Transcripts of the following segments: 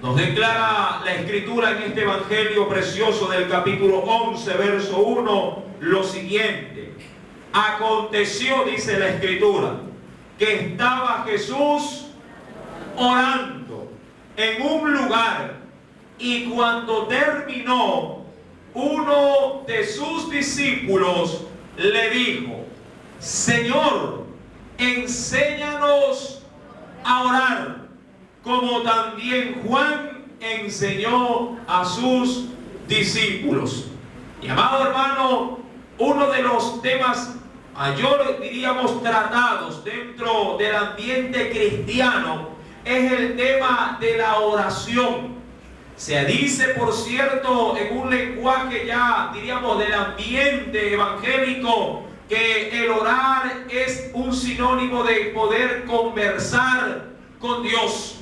Nos declara la Escritura en este Evangelio precioso del capítulo 11, verso 1, lo siguiente. Aconteció, dice la Escritura, que estaba Jesús orando en un lugar, y cuando terminó, uno de sus discípulos le dijo: Señor, enséñanos a orar, como también Juan enseñó a sus discípulos. Y amado hermano, uno de los temas mayor, diríamos, tratados dentro del ambiente cristiano es el tema de la oración. Se dice, por cierto, en un lenguaje ya, diríamos, del ambiente evangélico, que el orar es un sinónimo de poder conversar con Dios.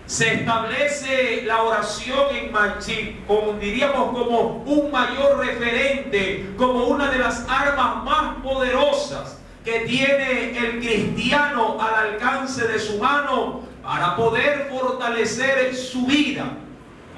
Se establece la oración en como diríamos, como un mayor referente, como una de las armas más poderosas que tiene el cristiano al alcance de su mano para poder fortalecer su vida.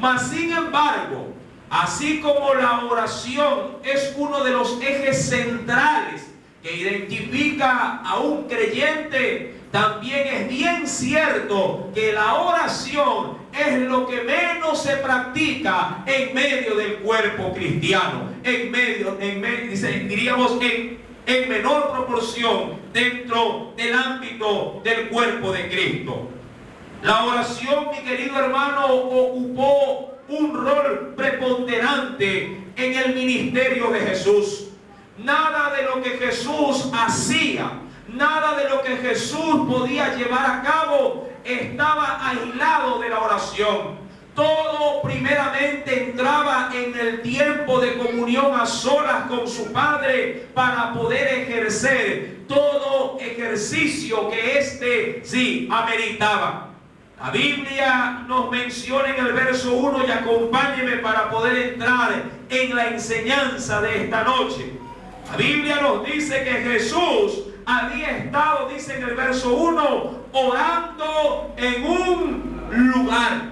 Mas sin embargo, así como la oración es uno de los ejes centrales que identifica a un creyente, también es bien cierto que la oración es lo que menos se practica en medio del cuerpo cristiano, diríamos en menor proporción dentro del ámbito del cuerpo de Cristo. La oración, mi querido hermano, ocupó un rol preponderante en el ministerio de Jesús. Nada de lo que Jesús hacía, nada de lo que Jesús podía llevar a cabo estaba aislado de la oración. Todo primeramente entraba en el tiempo de comunión a solas con su Padre para poder ejercer todo ejercicio que éste sí ameritaba. La Biblia nos menciona en el verso 1, y acompáñeme para poder entrar en la enseñanza de esta noche. La Biblia nos dice que Jesús había estado, dice en el verso 1, orando en un lugar.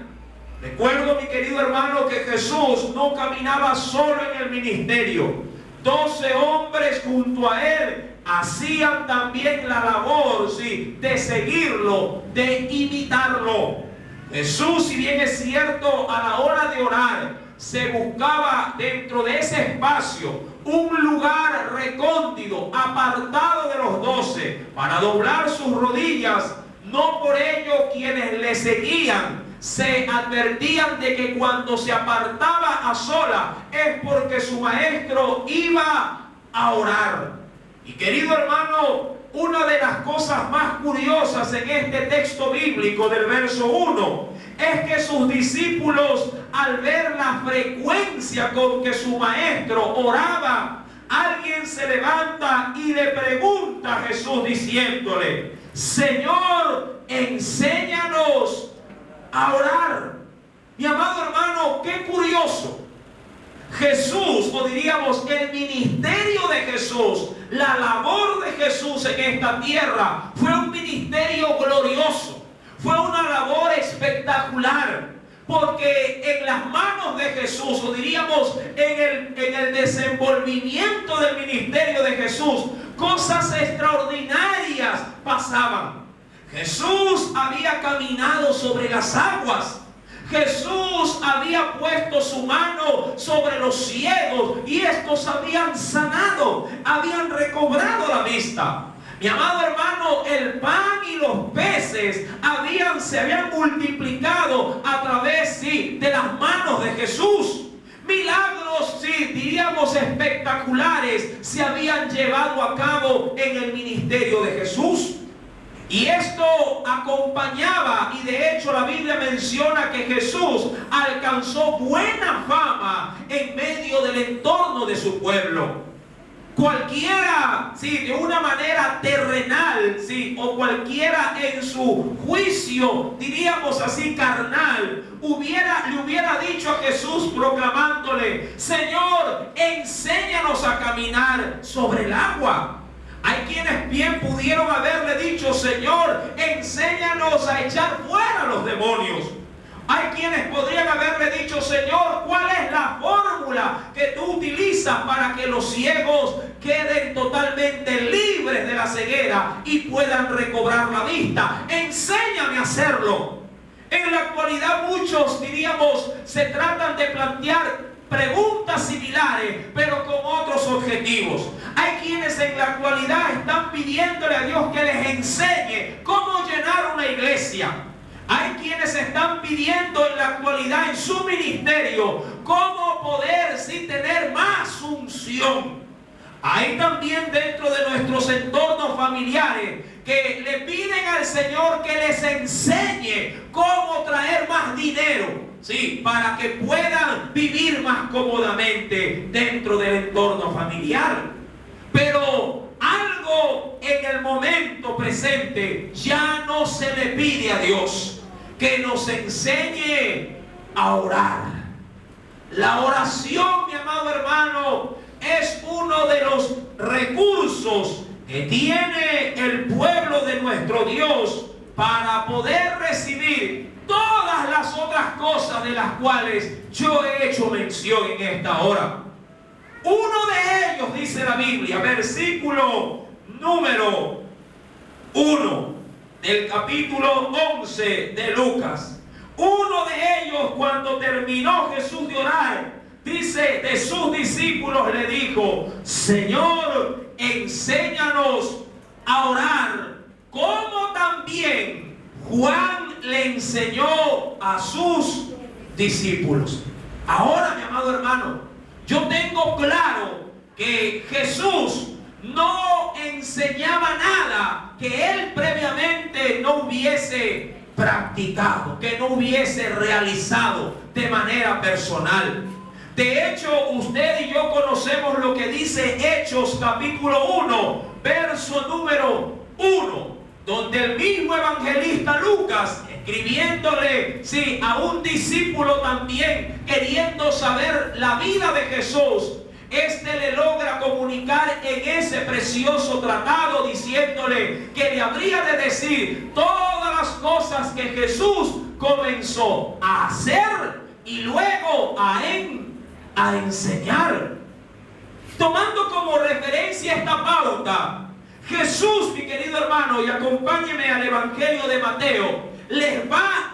Recuerdo, mi querido hermano, que Jesús no caminaba solo en el ministerio. 12 hombres junto a él hacían también la labor, sí, de seguirlo, de imitarlo. Jesús, si bien es cierto, a la hora de orar, se buscaba dentro de ese espacio un lugar recóndito, apartado de los 12, para doblar sus rodillas. No por ello quienes le seguían se advertían de que cuando se apartaba a sola es porque su maestro iba a orar. Y querido hermano, una de las cosas más curiosas en este texto bíblico del verso 1 es que sus discípulos, al ver la frecuencia con que su maestro oraba, alguien se levanta y le pregunta a Jesús diciéndole: Señor, enséñanos a orar. Mi amado hermano, qué curioso. Jesús, o diríamos el ministerio de Jesús, la labor de Jesús en esta tierra fue un ministerio glorioso, fue una labor espectacular, porque en las manos de Jesús, o diríamos en el desenvolvimiento del ministerio de Jesús, cosas extraordinarias pasaban. Jesús había caminado sobre las aguas. Jesús había puesto su mano sobre los ciegos y estos habían sanado, habían recobrado la vista. Mi amado hermano, el pan y los peces se habían multiplicado a través, sí, de las manos de Jesús. Milagros, sí, diríamos espectaculares, se habían llevado a cabo en el ministerio de Jesús. Y esto acompañaba, y de hecho la Biblia menciona que Jesús alcanzó buena fama en medio del entorno de su pueblo. Cualquiera, sí, de una manera terrenal, sí, o cualquiera en su juicio, diríamos así, carnal, le hubiera dicho a Jesús proclamándole: Señor, enséñanos a caminar sobre el agua. Hay quienes bien pudieron haberle dicho: Señor, enséñanos a echar fuera los demonios. Hay quienes he dicho, Señor, ¿cuál es la fórmula que tú utilizas para que los ciegos queden totalmente libres de la ceguera y puedan recobrar la vista? Enséñame a hacerlo. En la actualidad muchos, diríamos, se tratan de plantear preguntas similares, pero con otros objetivos. Hay quienes en la actualidad están pidiéndole a Dios que les enseñe cómo llenar una iglesia. Hay quienes están pidiendo en la actualidad en su ministerio cómo poder tener más unción. Hay también dentro de nuestros entornos familiares que le piden al Señor que les enseñe cómo traer más dinero, ¿sí?, para que puedan vivir más cómodamente dentro del entorno familiar. Pero algo en el momento presente ya no se le pide a Dios, que nos enseñe a orar. La oración, mi amado hermano, es uno de los recursos que tiene el pueblo de nuestro Dios para poder recibir todas las otras cosas de las cuales yo he hecho mención en esta hora. Uno de ellos, dice la Biblia, versículo número 1 del capítulo 11 de Lucas. Uno de ellos, cuando terminó Jesús de orar, dice, de sus discípulos le dijo, Señor, enséñanos a orar, como también Juan le enseñó a sus discípulos. Ahora, mi amado hermano, yo tengo claro que Jesús no enseñaba nada que él previamente no hubiese practicado, que no hubiese realizado de manera personal. De hecho, usted y yo conocemos lo que dice Hechos capítulo 1, verso número 1, donde el mismo evangelista Lucas, escribiéndole, sí, a un discípulo también, queriendo saber la vida de Jesús, le logra comunicar en ese precioso tratado, diciéndole que le habría de decir todas las cosas que Jesús comenzó a hacer y luego a enseñar. Tomando como referencia esta pauta, Jesús, mi querido hermano, y acompáñeme al Evangelio de Mateo, les va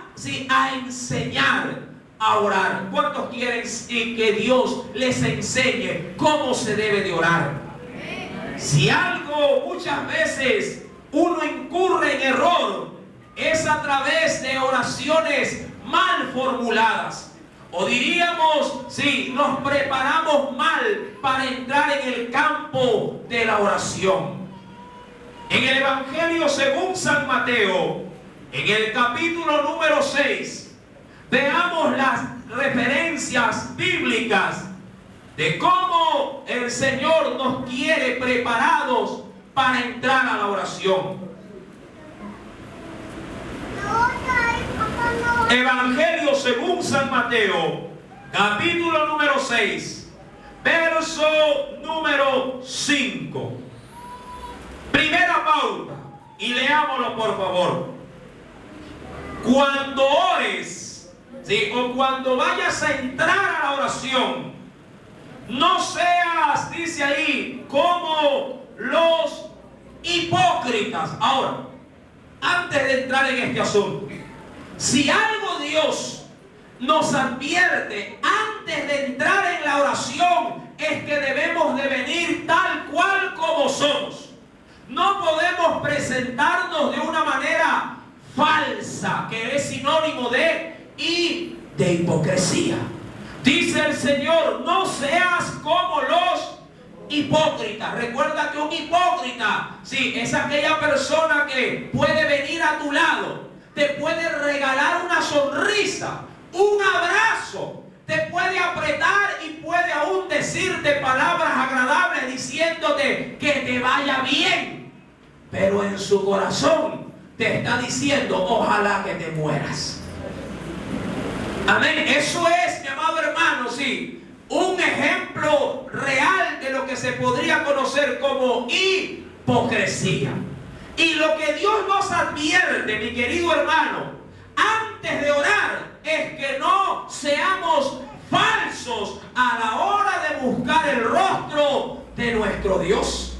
a enseñar a orar. ¿Cuántos quieren que Dios les enseñe cómo se debe de orar? Si algo muchas veces uno incurre en error, es a través de oraciones mal formuladas. O diríamos, nos preparamos mal para entrar en el campo de la oración. En el Evangelio según San Mateo, en el capítulo número 6, veamos las referencias bíblicas de cómo el Señor nos quiere preparados para entrar a la oración. Evangelio según San Mateo, capítulo número 6, verso número 5. Primera pauta, y leámoslo por favor. Cuando ores, o cuando vayas a entrar a la oración, no seas, dice ahí, como los hipócritas. Ahora, antes de entrar en este asunto, si algo Dios nos advierte antes de entrar en la oración, es que debemos de venir tal cual como somos. No podemos presentarnos de una manera falsa, que es sinónimo de hipocresía. Dice el Señor, no seas como los hipócritas. Recuerda que un hipócrita, es aquella persona que puede venir a tu lado, te puede regalar una sonrisa, un abrazo, te puede apretar y puede aún decirte palabras agradables diciéndote que te vaya bien, pero en su corazón te está diciendo ojalá que te mueras. Amén. Eso es, mi amado hermano, un ejemplo real de lo que se podría conocer como hipocresía. Y lo que Dios nos advierte, mi querido hermano, antes de orar, es que no seamos nuestro Dios.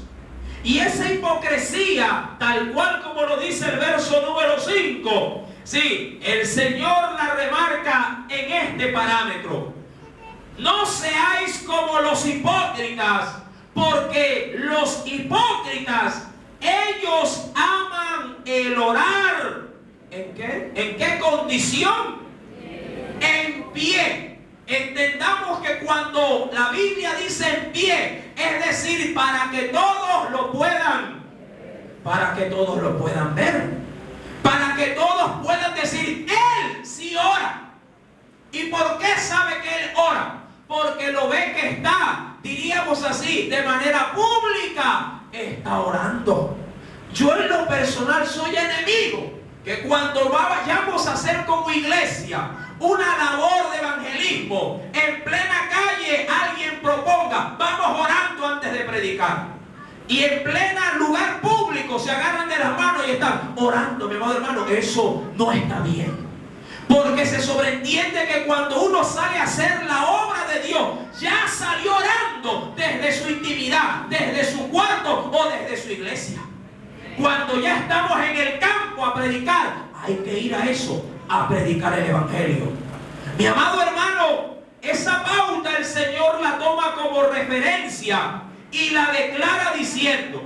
Y esa hipocresía, tal cual como lo dice el verso número 5, sí, el Señor la remarca en este parámetro. No seáis como los hipócritas, porque los hipócritas, ellos aman el orar. ¿En qué? ¿En qué condición? En pie. Entendamos que cuando la Biblia dice en pie, es decir, para que todos lo puedan ver, para que todos puedan decir, Él sí ora. ¿Y por qué sabe que Él ora? Porque lo ve que está, diríamos así, de manera pública, está orando. Yo en lo personal soy enemigo que cuando vayamos a hacer como iglesia una labor de evangelismo, en plena calle alguien proponga, vamos orando antes de predicar, y en plena lugar público se agarran de las manos y están orando, mi amado hermano, eso no está bien. Porque se sobreentiende que cuando uno sale a hacer la obra de Dios, ya salió orando desde su intimidad, desde su cuarto o desde su iglesia. Cuando ya estamos en el campo a predicar, hay que ir a eso, a predicar el evangelio. Mi amado hermano, esa pauta el Señor la toma como referencia y la declara diciendo,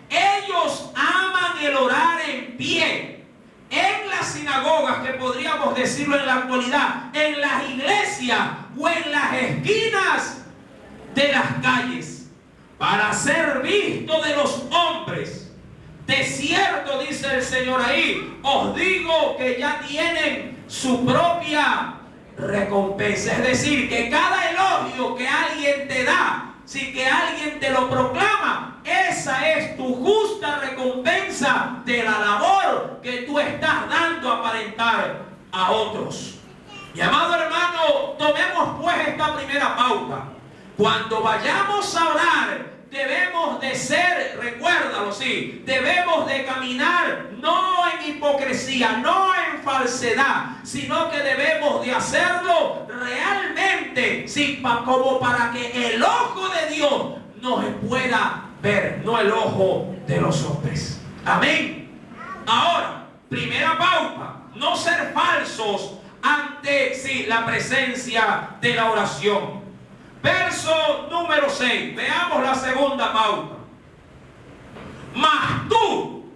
ellos aman el orar en pie. En las sinagogas, que podríamos decirlo en la actualidad, en las iglesias o en las esquinas de las calles, para ser visto de los hombres. De cierto, dice el Señor ahí, os digo que ya tienen su propia recompensa. Es decir, que cada elogio que alguien te da, si que alguien te lo proclama, esa es tu justa recompensa de la labor que tú estás dando a aparentar a otros. Mi amado hermano, tomemos pues esta primera pauta. Cuando vayamos a orar, debemos de ser, recuérdalo, sí, debemos de caminar no en hipocresía, no en falsedad, sino que debemos de hacerlo realmente, sí, como para que el ojo de Dios nos pueda ver, no el ojo de los hombres. Amén. Ahora, primera pauta, no ser falsos ante, sí, la presencia de la oración. Verso número 6. Veamos la segunda pauta. Mas tú,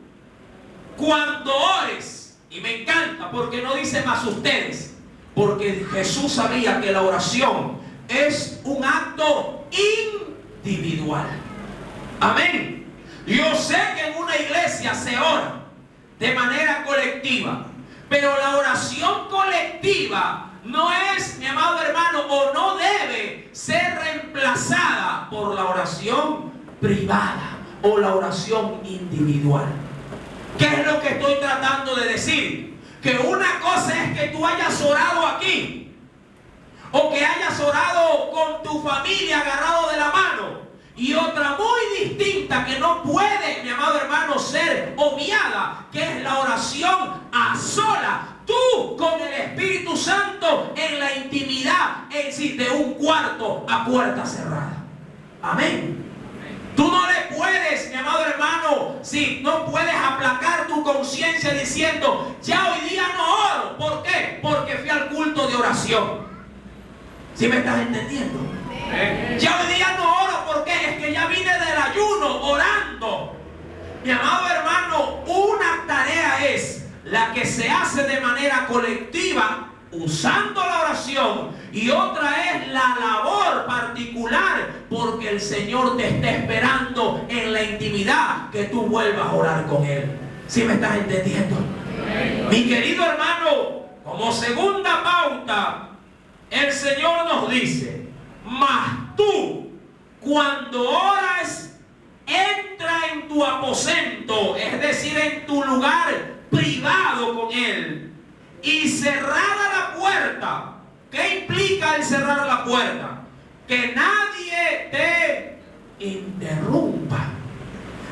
cuando ores, y me encanta porque no dice más ustedes, porque Jesús sabía que la oración es un acto individual. Amén. Yo sé que en una iglesia se ora de manera colectiva, pero la oración colectiva no es, mi amado hermano, o no debe ser reemplazada por la oración privada o la oración individual. ¿Qué es lo que estoy tratando de decir? Que una cosa es que tú hayas orado aquí, o que hayas orado con tu familia agarrado de la mano, y otra muy distinta que no puede, mi amado hermano, ser obviada, que es la oración a sola. Tú con el Espíritu Santo en la intimidad, en sí, de un cuarto a puerta cerrada. Amén. Tú no le puedes, mi amado hermano, sí, no puedes aplacar tu conciencia diciendo, ya hoy día no oro. ¿Por qué? Porque fui al culto de oración. ¿Sí me estás entendiendo? Ya hoy día no oro porque es que ya vine del ayuno orando. Mi amado hermano, una tarea es la que se hace de manera colectiva usando la oración, y otra es la labor particular porque el Señor te está esperando en la intimidad que tú vuelvas a orar con Él. ¿Sí me estás entendiendo? Mi querido hermano, como segunda pauta, el Señor nos dice, mas tú, cuando oras, entra en tu aposento, es decir, en tu lugar privado con Él, y cerrada la puerta. ¿Qué implica el cerrar la puerta? Que nadie te interrumpa.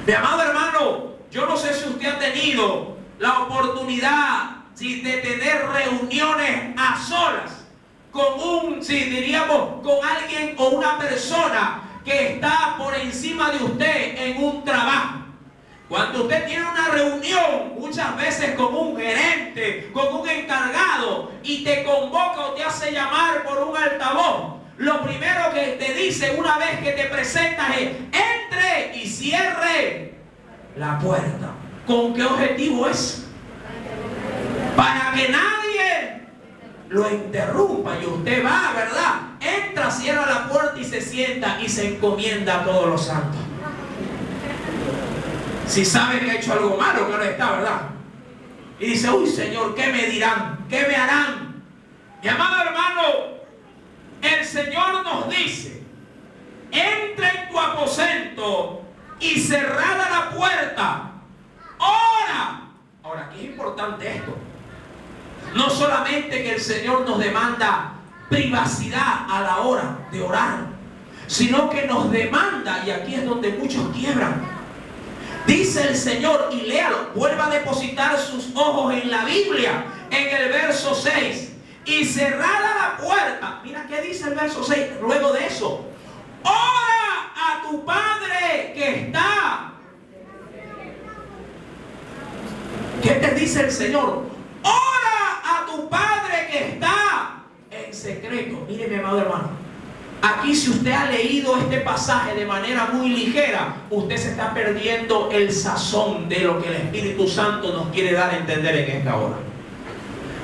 Mi amado hermano, yo no sé si usted ha tenido la oportunidad, sí, de tener reuniones a solas con un, sí, diríamos, con alguien o una persona que está por encima de usted en un trabajo. Cuando usted tiene una reunión, muchas veces con un gerente, con un encargado, y te convoca o te hace llamar por un altavoz, lo primero que te dice una vez que te presentas es: entre y cierre la puerta. ¿Con qué objetivo es? Para que nadie lo interrumpa y usted va, ¿verdad? Entra, cierra la puerta y se sienta y se encomienda a todos los santos. Si sabe que ha hecho algo malo, que no está, ¿verdad? Y dice: uy, Señor, ¿qué me dirán? ¿Qué me harán? Mi amado hermano, el Señor nos dice: entra en tu aposento y cerrada la puerta, ora. Ahora, ¿qué es importante esto? No solamente que el Señor nos demanda privacidad a la hora de orar, sino que nos demanda, y aquí es donde muchos quiebran. Dice el Señor, y léalo, vuelva a depositar sus ojos en la Biblia, en el verso 6. Y cerrada la puerta, mira qué dice el verso 6, luego de eso: ora a tu Padre que está. ¿Qué te dice el Señor? Ora a tu Padre que está en secreto. Mire, mi amado hermano, aquí, si usted ha leído este pasaje de manera muy ligera, usted se está perdiendo el sazón de lo que el Espíritu Santo nos quiere dar a entender en esta hora.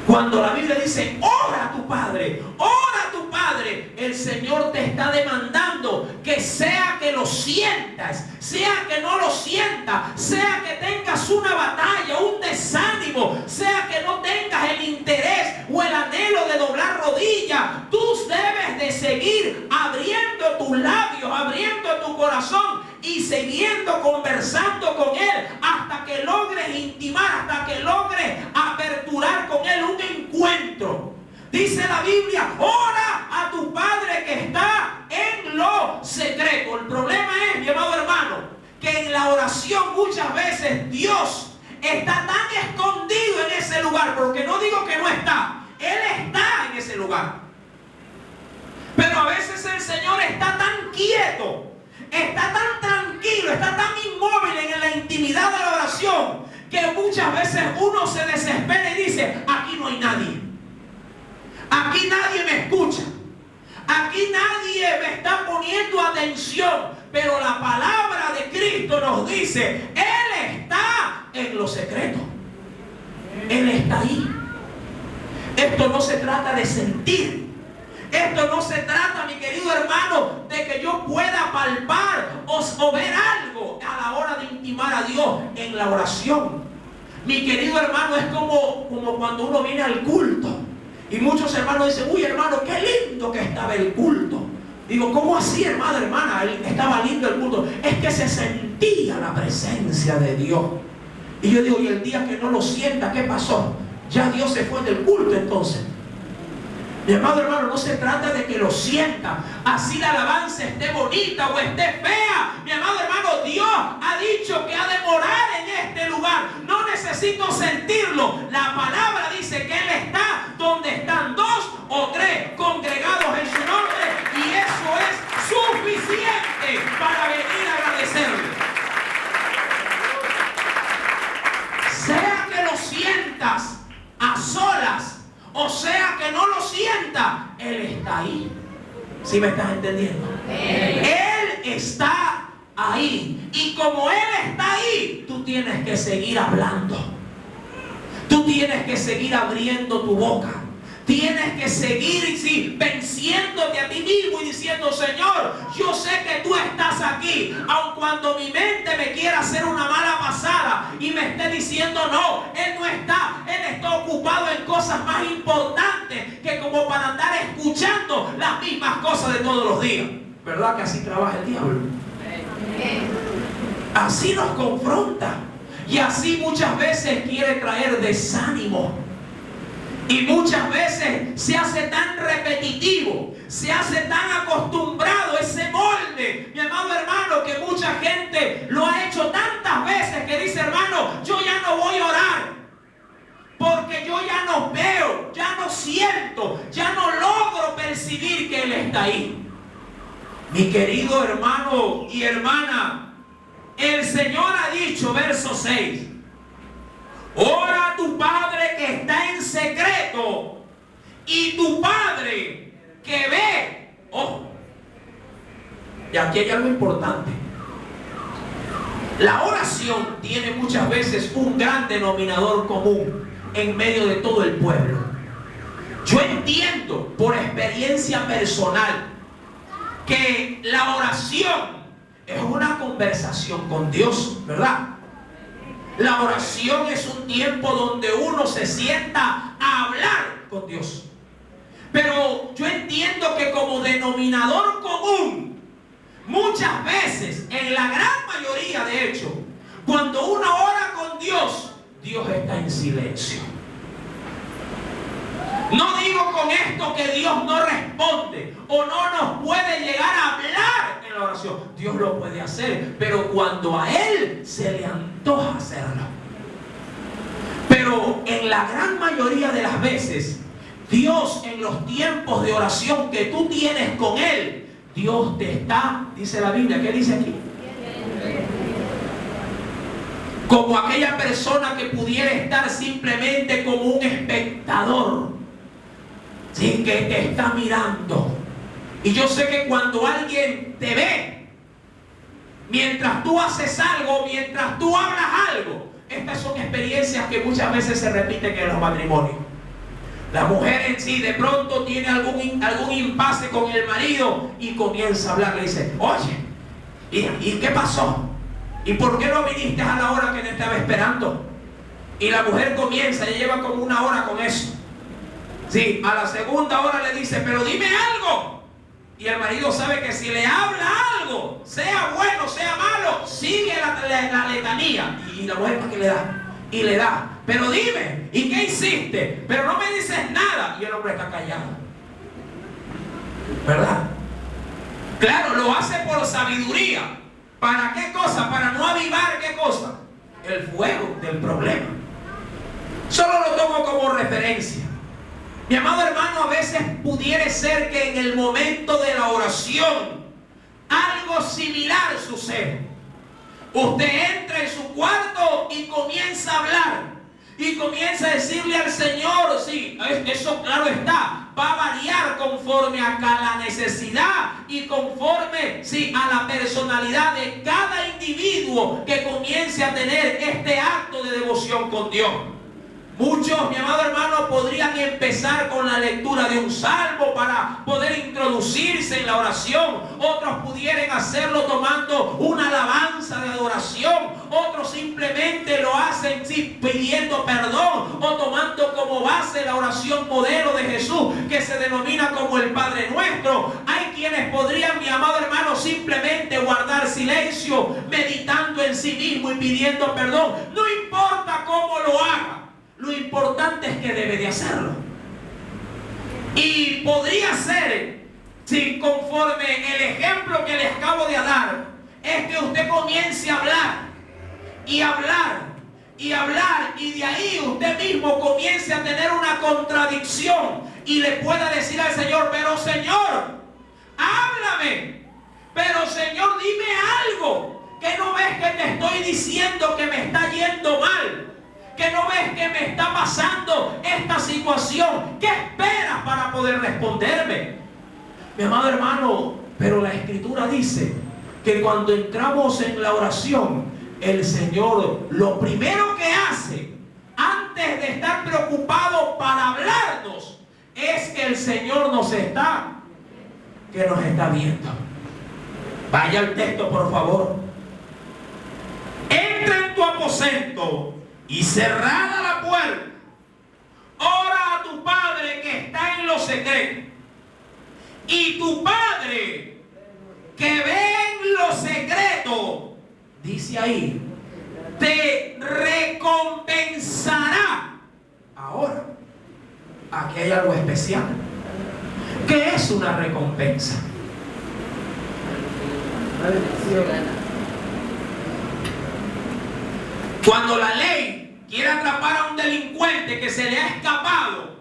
Cuando la Biblia dice: ora a tu Padre, ora a tu Padre, el Señor te está demandando que sea que lo sientas, sea que no lo sientas, sea que tengas una batalla, un desánimo, sea que no tengas el interés o el anhelo de doblar rodillas, tú debes de seguir abriendo tus labios, abriendo tu corazón y siguiendo conversando con Él hasta que logres intimar, hasta que logres aperturar con Él un encuentro. Dice la Biblia: ora a tu Padre que está en lo secreto. El problema es, mi amado hermano, que en la oración muchas veces Dios está tan escondido en ese lugar, porque no digo que no está, Él está en ese lugar. Pero a veces el Señor está tan quieto, está tan tranquilo, está tan inmóvil en la intimidad de la oración, que muchas veces uno se desespera y dice: aquí no hay nadie, aquí nadie me escucha, aquí nadie me está poniendo atención. Pero la palabra de Cristo nos dice: Él está en lo secreto, Él está ahí. Esto no se trata de sentir. Esto no se trata, mi querido hermano, de que yo pueda palpar o ver algo a la hora de intimar a Dios en la oración. Mi querido hermano, es como cuando uno viene al culto y muchos hermanos dicen: uy, hermano, qué lindo que estaba el culto. Digo: ¿cómo así, hermano, hermana? Estaba lindo el culto. Es que se sentía la presencia de Dios. Y yo digo: y el día que no lo sienta, ¿qué pasó? Ya Dios se fue del culto entonces. Mi amado hermano, no se trata de que lo sienta. Así la alabanza esté bonita o esté fea. Mi amado hermano, Dios ha dicho que ha de morar en este lugar. No necesito sentirlo. La palabra dice que Él está donde están 2 o 3 congregados en su nombre. Y eso es suficiente para venir a agradecerle. Sea que lo sientas a solas, o sea que no lo sienta, Él está ahí. ¿Sí me estás entendiendo? Él está ahí. Y como Él está ahí, tú tienes que seguir hablando. Tú tienes que seguir abriendo tu boca. Tienes que seguir venciéndote a ti mismo y diciendo: Señor, yo sé que tú estás aquí, aun cuando mi mente me quiera hacer una mala pasada y me esté diciendo: no, Él no está, Él está ocupado en cosas más importantes que como para andar escuchando las mismas cosas de todos los días. ¿Verdad que así trabaja el diablo? Así nos confronta y así muchas veces quiere traer desánimo. Y muchas veces se hace tan repetitivo, se hace tan acostumbrado ese molde, mi amado hermano, que mucha gente lo ha hecho tantas veces que dice: hermano, yo ya no voy a orar, porque yo ya no veo, ya no siento, ya no logro percibir que Él está ahí. Mi querido hermano y hermana, el Señor ha dicho, verso 6, ora a tu Padre que está en secreto, y tu Padre que ve. Ojo, y aquí hay algo importante. La oración tiene muchas veces un gran denominador común en medio de todo el pueblo. Yo entiendo por experiencia personal que la oración es una conversación con Dios, ¿verdad? La oración es un tiempo donde uno se sienta a hablar con Dios. Pero yo entiendo que como denominador común, muchas veces, en la gran mayoría de hecho, cuando uno ora con Dios, Dios está en silencio. No digo con esto que Dios no responde o no nos puede llegar a hablar en la oración. Dios lo puede hacer, pero cuando a Él se le antoja hacerlo. Pero en la gran mayoría de las veces, Dios en los tiempos de oración que tú tienes con Él, Dios te está, dice la Biblia, ¿qué dice aquí? Como aquella persona que pudiera estar simplemente como un espectador, ¿sí? Que te está mirando. Y yo sé que cuando alguien te ve, mientras tú haces algo, mientras tú hablas algo, estas son experiencias que muchas veces se repiten en los matrimonios. La mujer en sí de pronto tiene algún impasse con el marido y comienza a hablar, le dice, oye, ¿y qué pasó? ¿Y por qué no viniste a la hora que te estaba esperando? Y la mujer comienza, ella lleva como una hora con eso. Sí, a la segunda hora le dice, pero dime algo. Y el marido sabe que si le habla algo, sea bueno, sea malo, sigue la letanía. Y la mujer, ¿para qué le da? Y le da, pero dime, ¿y qué hiciste? Pero no me dices nada. Y el hombre está callado, ¿verdad? Claro, lo hace por sabiduría. ¿Para qué cosa? Para no avivar, ¿qué cosa? El fuego del problema. Solo lo tomo como referencia. Mi amado hermano, a veces pudiera ser que en el momento de la oración algo similar sucede. Usted entra en su cuarto y comienza a hablar. Y comienza a decirle al Señor, sí, eso claro está, va a variar conforme a cada necesidad y conforme, sí, a la personalidad de cada individuo que comience a tener este acto de devoción con Dios. Muchos, mi amado hermano, podrían empezar con la lectura de un salmo para poder introducirse en la oración. Otros pudieran hacerlo tomando una alabanza de adoración. Otros simplemente lo hacen pidiendo perdón o tomando como base la oración modelo de Jesús, que se denomina como el Padre Nuestro. Hay quienes podrían, mi amado hermano, simplemente guardar silencio, meditando en sí mismo y pidiendo perdón. No importa cómo lo haga. Lo importante es que debe de hacerlo. Y podría ser, si conforme el ejemplo que les acabo de dar, es que usted comience a hablar y hablar y hablar, y de ahí usted mismo comience a tener una contradicción y le pueda decir al Señor, pero Señor, háblame, pero Señor, dime algo, que no ves que te estoy diciendo que me está yendo mal, que no ves que me está pasando esta situación. ¿Qué esperas para poder responderme? Mi amado hermano, pero la Escritura dice que cuando entramos en la oración, el Señor lo primero que hace, antes de estar preocupado para hablarnos, es que el Señor nos está viendo. Vaya al texto, por favor. Entra en tu aposento y cerrada la puerta, ora a tu Padre que está en lo secreto. Y tu Padre que ve en lo secreto, dice ahí, te recompensará. Ahora, aquí hay algo especial. ¿Qué es una recompensa? Cuando la ley quiere atrapar a un delincuente que se le ha escapado,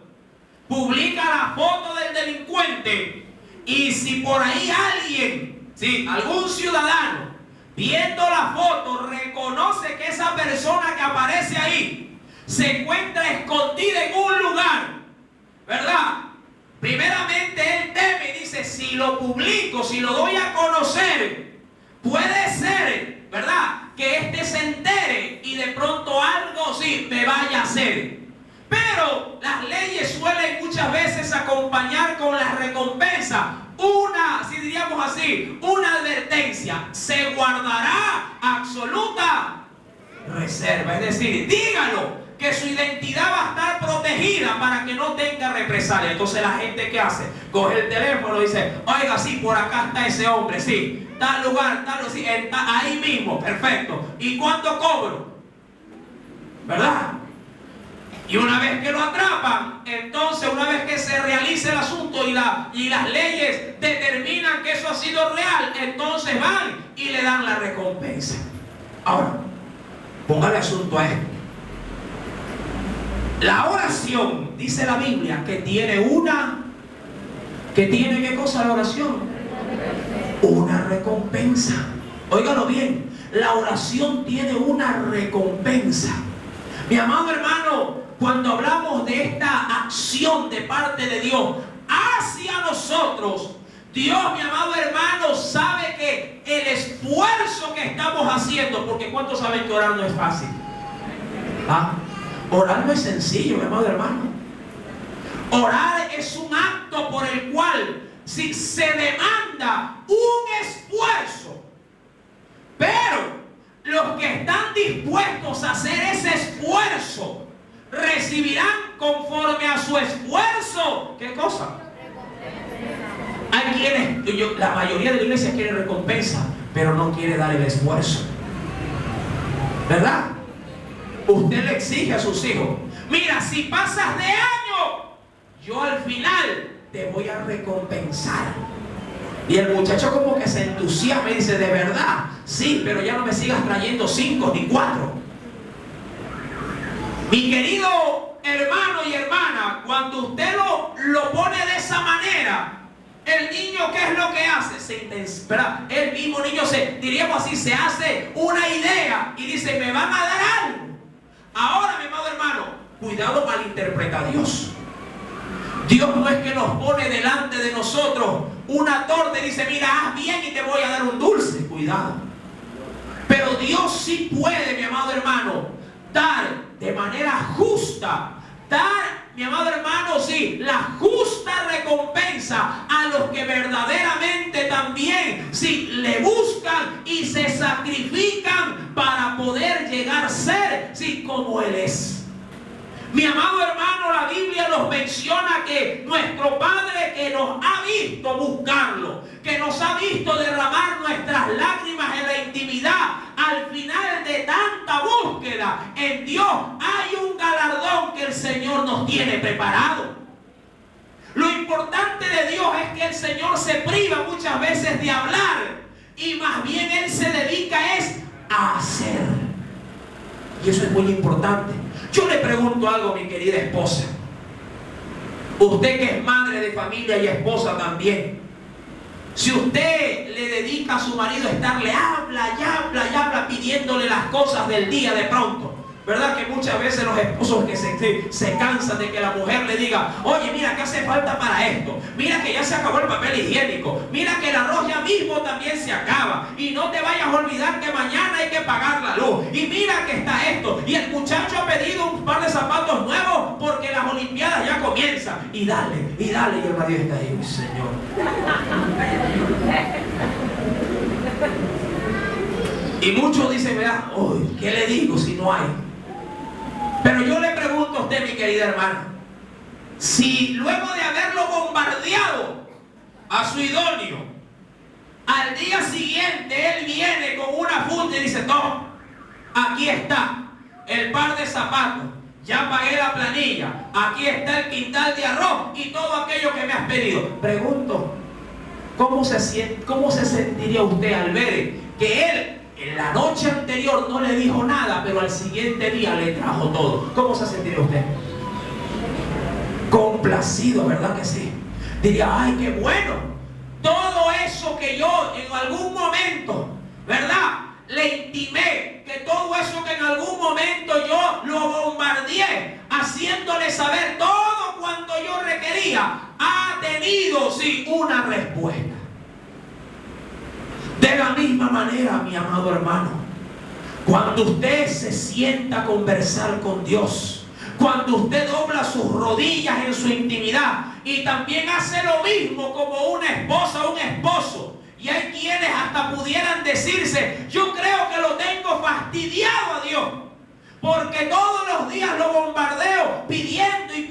publica la foto del delincuente, y si por ahí alguien si algún ciudadano viendo la foto reconoce que esa persona que aparece ahí se encuentra escondida en un lugar, ¿verdad? Primeramente él teme y dice, si lo publico, si lo doy a conocer, puede ser, ¿verdad?, que éste se entere y de pronto algo sí me vaya a hacer. Pero las leyes suelen muchas veces acompañar con la recompensa una, si diríamos así, una advertencia: se guardará absoluta reserva. Es decir, dígalo, que su identidad va a estar protegida para que no tenga represalia. Entonces la gente, ¿qué hace? Coge el teléfono y dice, oiga, sí, por acá está ese hombre, sí, tal lugar, tal, sí, ahí mismo, perfecto. ¿Y cuánto cobro? ¿Verdad? Y una vez que lo atrapan, entonces una vez que se realice el asunto y las leyes determinan que eso ha sido real, entonces van y le dan la recompensa. Ahora, póngale asunto a esto. La oración, dice la Biblia, que tiene ¿qué cosa la oración? Una recompensa. Óigalo bien, la oración tiene una recompensa. Mi amado hermano, cuando hablamos de esta acción de parte de Dios hacia nosotros, Dios, mi amado hermano, sabe que el esfuerzo que estamos haciendo, porque ¿cuántos saben que orar no es fácil? ¿Ah? Orar no es sencillo, mi amado hermano. Orar es un acto por el cual si se demanda un esfuerzo, pero los que están dispuestos a hacer ese esfuerzo recibirán conforme a su esfuerzo. ¿Qué cosa? Hay quienes, la mayoría de la iglesia quiere recompensa, pero no quiere dar el esfuerzo, ¿verdad? Usted le exige a sus hijos, mira, si pasas de año, yo al final te voy a recompensar. Y el muchacho como que se entusiasma y dice, ¿de verdad? Sí, pero ya no me sigas trayendo 5 ni 4. Mi querido hermano y hermana, cuando usted lo pone de esa manera, el niño, ¿qué es lo que hace? El mismo niño diríamos así, se hace una idea y dice, me van a dar algo. Ahora, mi amado hermano, cuidado, malinterpreta a Dios. Dios no es que nos pone delante de nosotros una torta y dice, mira, haz bien y te voy a dar un dulce. Cuidado. Pero Dios sí puede, mi amado hermano, dar de manera justa, mi amado hermano, sí, la justa recompensa a los que verdaderamente también, sí, le buscan y se sacrifican para poder llegar a ser, sí, como Él es. Mi amado hermano, la Biblia nos menciona que nuestro Padre, que nos ha visto buscarlo, que nos ha visto derramar nuestras lágrimas en la intimidad, al final de tanta búsqueda en Dios hay un galardón que el Señor nos tiene preparado. Lo importante de Dios es que el Señor se priva muchas veces de hablar y más bien Él se dedica a hacer. Y eso es muy importante. Yo le pregunto algo, mi querida esposa. Usted que es madre de familia y esposa también. Si usted le dedica a su marido a estarle habla, pidiéndole las cosas del día de pronto, ¿verdad? Que muchas veces los esposos que se cansan de que la mujer le diga, oye, mira que hace falta para esto, mira que ya se acabó el papel higiénico, mira que el arroz ya mismo también se acaba, y no te vayas a olvidar que mañana hay que pagar la luz, y mira que está esto, y el muchacho ha pedido un par de zapatos nuevos porque las olimpiadas ya comienzan, y dale, y el marido está ahí, Señor. Y muchos dicen, ¿verdad? Uy, ¿qué le digo si no hay? Pero yo le pregunto a usted, mi querida hermana, si luego de haberlo bombardeado a su idóneo, al día siguiente él viene con una funda y dice, toma, aquí está el par de zapatos, ya pagué la planilla, aquí está el quintal de arroz y todo aquello que me has pedido. Pregunto, ¿cómo se sentiría usted al ver que él en la noche anterior no le dijo nada, pero al siguiente día le trajo todo? ¿Cómo se sentiría usted? Complacido, ¿verdad que sí? Diría, ay, qué bueno. Todo eso que yo en algún momento, ¿verdad?, le intimé, que todo eso que en algún momento yo lo bombardeé, haciéndole saber todo cuanto yo requería, ha tenido, sí, una respuesta. De la misma manera, mi amado hermano, cuando usted se sienta a conversar con Dios, cuando usted dobla sus rodillas en su intimidad y también hace lo mismo como una esposa o un esposo, y hay quienes hasta pudieran decirse: yo creo que lo tengo fastidiado a Dios, porque todos los días lo bombardeo pidiendo y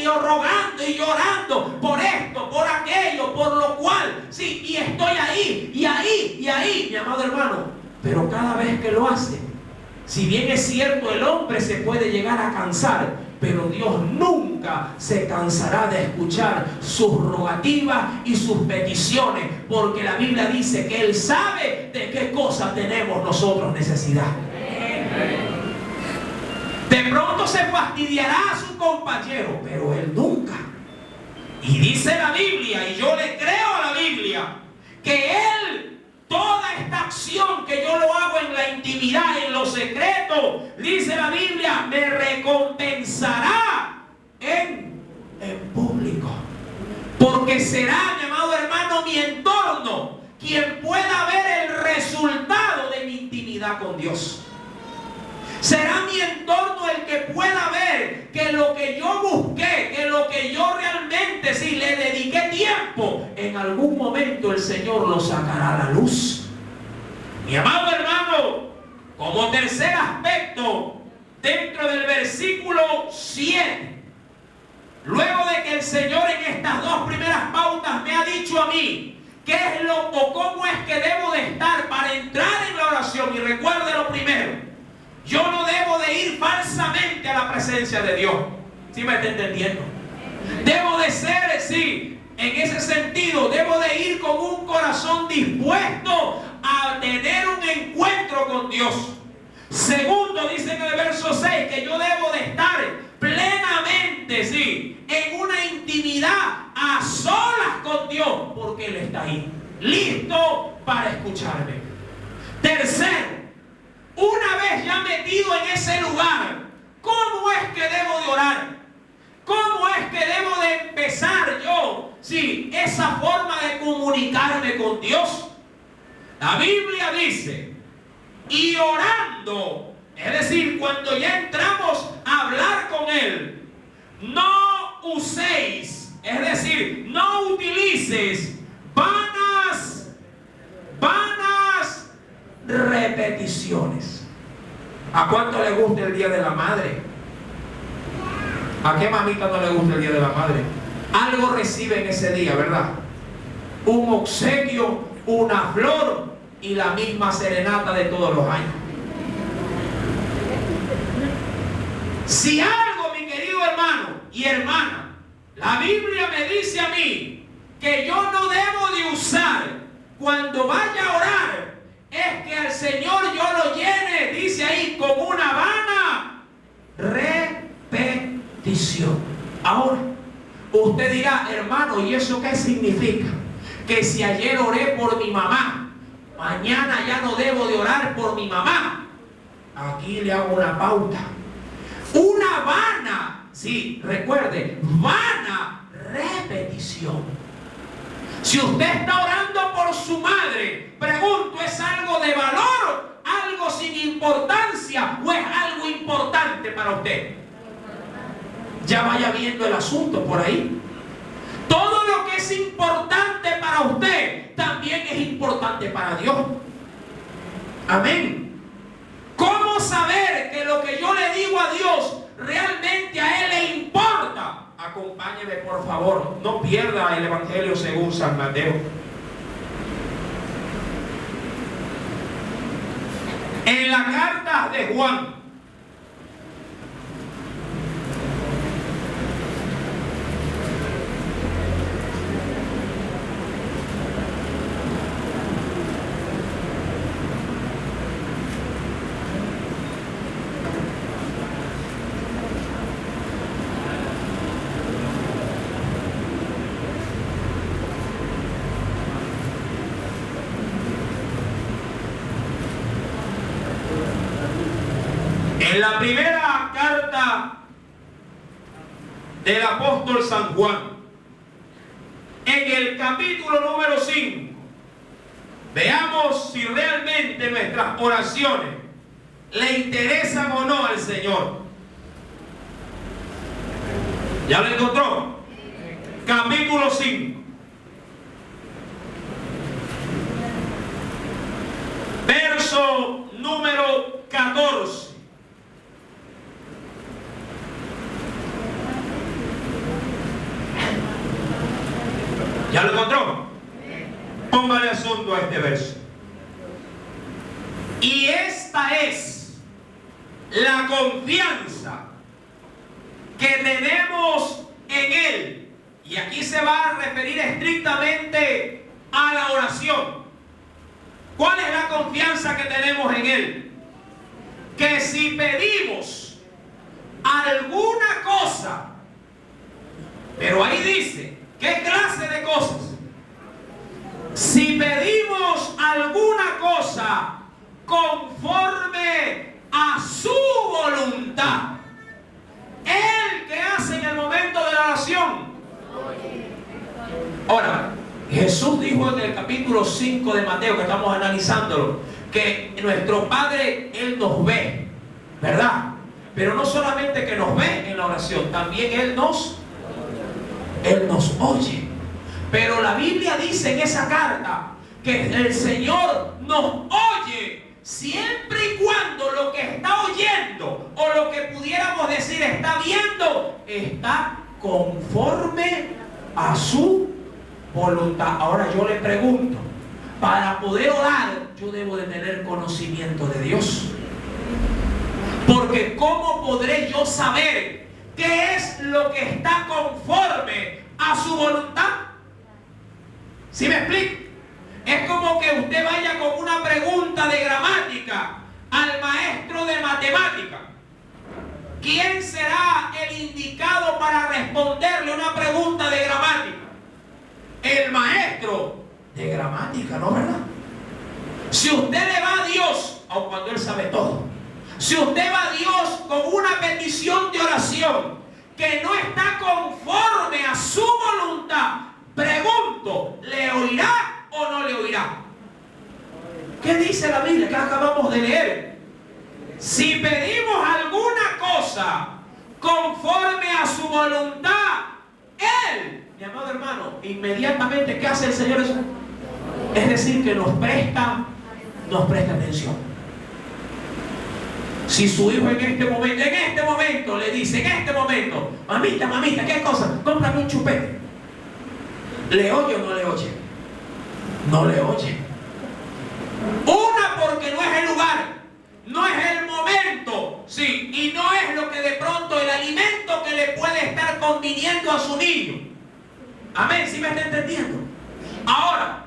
rogando y llorando por esto, por aquello, por lo cual, sí, y estoy ahí, mi amado hermano. Pero cada vez que lo hace, si bien es cierto, el hombre se puede llegar a cansar, pero Dios nunca se cansará de escuchar sus rogativas y sus peticiones, porque la Biblia dice que Él sabe de qué cosa tenemos nosotros necesidad. De pronto se fastidiará a su compañero, pero Él nunca. Y dice la Biblia, y yo le creo a la Biblia, que Él, toda esta acción que yo lo hago en la intimidad, en lo secreto, dice la Biblia, me recompensará en público. Porque será, mi amado hermano, mi entorno quien pueda ver el resultado de mi intimidad con Dios. Será mi entorno el que pueda ver que lo que yo busqué, que lo que yo realmente sí le dediqué tiempo, en algún momento el Señor lo sacará a la luz. Mi amado hermano, como tercer aspecto, dentro del versículo 7, luego de que el Señor en estas dos primeras pautas me ha dicho a mí qué es lo o cómo es que debo de estar para entrar en la oración, y recuerde lo primero: yo no debo de ir falsamente a la presencia de Dios. ¿Sí me está entendiendo? Debo de ser, sí, en ese sentido, debo de ir con un corazón dispuesto a tener un encuentro con Dios. Segundo, dice en el verso 6 que yo debo de estar plenamente, sí, en una intimidad a solas con Dios, porque Él está ahí, listo para escucharme. Tercero, una vez ya metido en ese lugar, ¿cómo es que debo de orar? ¿Cómo es que debo de empezar yo, sí, esa forma de comunicarme con Dios? La Biblia dice, y orando, es decir, cuando ya entramos a hablar con Él, no uséis, es decir, no utilices vanas repeticiones. ¿A cuánto le gusta el Día de la Madre? ¿A qué mamita no le gusta el Día de la Madre? Algo recibe en ese día, ¿verdad? Un obsequio, una flor y la misma serenata de todos los años. Si algo, mi querido hermano y hermana, la Biblia me dice a mí que yo no debo de usar cuando vaya a orar, es que al Señor yo lo llene, dice ahí, con una vana repetición. Ahora, usted dirá: hermano, ¿y eso qué significa? Que si ayer oré por mi mamá, mañana ya no debo de orar por mi mamá. Aquí le hago una pauta. Una vana, sí, recuerde, vana repetición. Si usted está orando por su madre, pregunto, ¿es algo de valor, algo sin importancia o es algo importante para usted? Ya vaya viendo el asunto por ahí. Todo lo que es importante para usted también es importante para Dios. Amén. ¿Cómo saber que lo que yo le digo a Dios realmente a Él le importa? Acompáñeme, por favor. No pierda el Evangelio según San Mateo. En la carta de Juan, En la primera carta del apóstol San Juan, en el capítulo número 5, veamos si realmente nuestras oraciones le interesan o no al Señor. ¿Ya lo encontró? Capítulo 5. Verso número 14. ¿Ya lo encontró? Póngale asunto a este verso. Y esta es la confianza que tenemos en Él. Y aquí se va a referir estrictamente a la oración. ¿Cuál es la confianza que tenemos en Él? Que si pedimos alguna cosa, pero ahí dice, ¿qué clase de cosas? Si pedimos alguna cosa conforme a su voluntad, Él que hace en el momento de la oración. Ahora, Jesús dijo en el capítulo 5 de Mateo, que estamos analizándolo, que nuestro Padre, Él nos ve, ¿verdad? Pero no solamente que nos ve en la oración, también Él nos oye. Pero la Biblia dice en esa carta que el Señor nos oye siempre y cuando lo que está oyendo, o lo que pudiéramos decir está viendo, está conforme a su voluntad. Ahora yo le pregunto, para poder orar, yo debo de tener conocimiento de Dios. Porque ¿cómo podré yo saber qué es lo que está conforme a su voluntad? ¿Sí me explico? Es como que usted vaya con una pregunta de gramática al maestro de matemática. ¿Quién será el indicado para responderle una pregunta de gramática? El maestro de gramática, ¿no, verdad? Si usted le va a Dios, aun cuando Él sabe todo, si usted va a Dios con una petición de oración que no está conforme a su voluntad, pregunto, ¿le oirá o no le oirá? ¿Qué dice la Biblia que acabamos de leer? Si pedimos alguna cosa conforme a su voluntad, Él, mi amado hermano, inmediatamente, ¿qué hace el Señor? Es decir, que nos presta atención. Si su hijo en este momento le dice, mamita, ¿qué cosa? Cómprame un chupete. ¿Le oye o no le oye? No le oye. Una, porque no es el lugar, no es el momento, sí, y no es lo que de pronto el alimento que le puede estar conviniendo a su niño. Amén, ¿sí me está entendiendo? Ahora,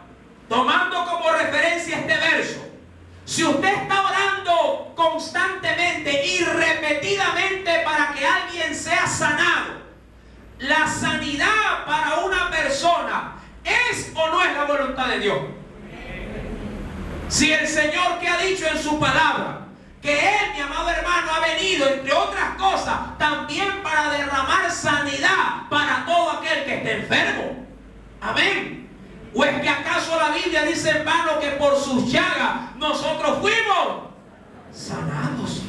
tomando como referencia este verso, si usted está orando constantemente y repetidamente para que alguien sea sanado, la sanidad para una persona ¿es o no es la voluntad de Dios? Si el Señor, que ha dicho en su palabra que Él, mi amado hermano, ha venido, entre otras cosas, también para derramar sanidad para todo aquel que esté enfermo. Amén. ¿O es que acaso la Biblia dice en vano que por sus llagas nosotros fuimos sanados?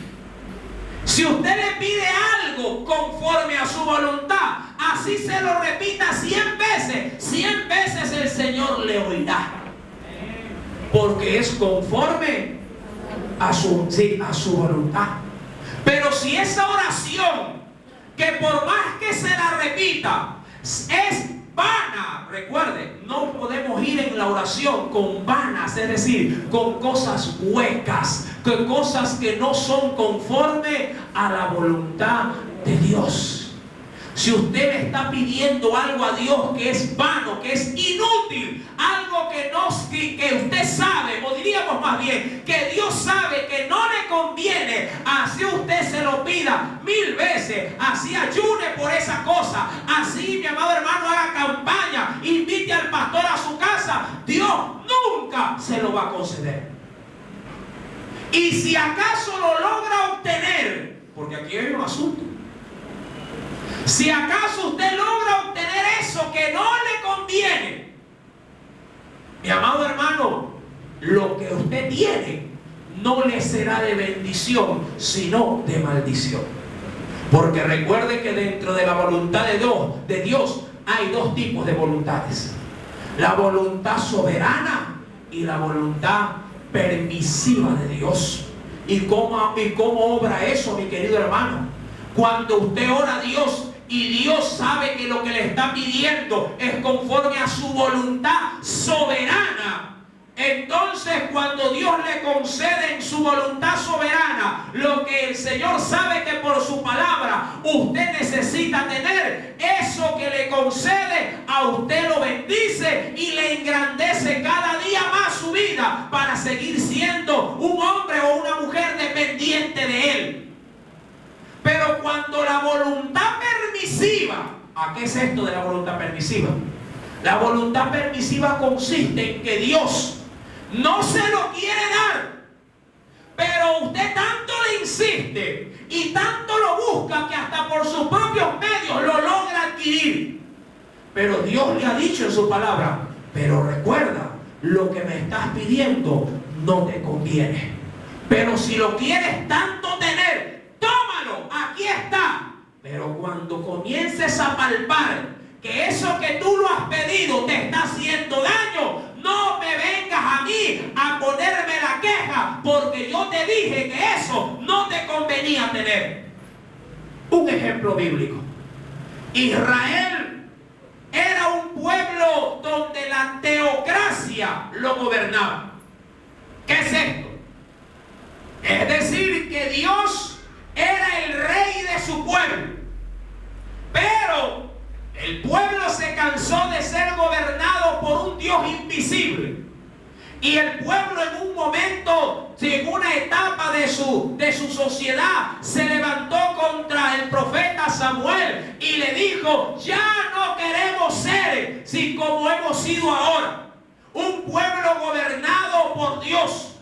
Si usted le pide algo conforme a su voluntad, así se lo repita 100 veces el Señor le oirá. Porque es conforme a su voluntad. Pero si esa oración, que por más que se la repita, es vana, recuerde, no podemos ir en la oración con vanas, es decir, con cosas huecas, con cosas que no son conforme a la voluntad de Dios. Si usted le está pidiendo algo a Dios que es vano, que es inútil, algo que usted sabe, o diríamos más bien, que Dios sabe que no le conviene, así usted se lo pida 1000 veces, así ayune por esa cosa, así, mi amado hermano, haga campaña, invite al pastor a su casa, Dios nunca se lo va a conceder. Y si acaso lo logra obtener, porque aquí hay un asunto, si acaso usted logra obtener eso que no le conviene, mi amado hermano, lo que usted tiene no le será de bendición, sino de maldición. Porque recuerde que dentro de la voluntad de Dios hay dos tipos de voluntades: la voluntad soberana y la voluntad permisiva de Dios. ¿Y cómo obra eso, mi querido hermano? Cuando usted ora a Dios y Dios sabe que lo que le está pidiendo es conforme a su voluntad soberana, entonces cuando Dios le concede en su voluntad soberana lo que el Señor sabe que por su palabra usted necesita tener, eso que le concede a usted lo bendice y le engrandece cada día más su vida para seguir siendo un hombre o una mujer dependiente de Él. Pero cuando la voluntad permisiva, ¿a qué es esto de la voluntad permisiva? La voluntad permisiva consiste en que Dios no se lo quiere dar, pero usted tanto le insiste y tanto lo busca que hasta por sus propios medios lo logra adquirir. Pero Dios le ha dicho en su palabra: pero recuerda, lo que me estás pidiendo no te conviene, pero si lo quieres tanto tener, tómalo, aquí está. Pero cuando comiences a palpar que eso que tú lo has pedido te está haciendo daño, no me vengas a mí a ponerme la queja, porque yo te dije que eso no te convenía tener. Un ejemplo bíblico: Israel era un pueblo donde la teocracia lo gobernaba. ¿Qué es esto? Es decir, que Dios era el rey de su pueblo, pero el pueblo se cansó de ser gobernado por un Dios invisible. Y el pueblo en un momento, en una etapa de su sociedad, se levantó contra el profeta Samuel y le dijo: ya no queremos ser como hemos sido ahora, un pueblo gobernado por Dios.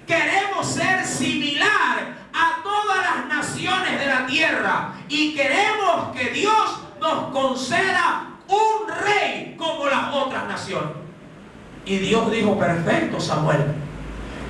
Queremos ser similar a todas las naciones de la tierra y queremos que Dios nos conceda un rey como las otras naciones. Y Dios dijo: perfecto, Samuel,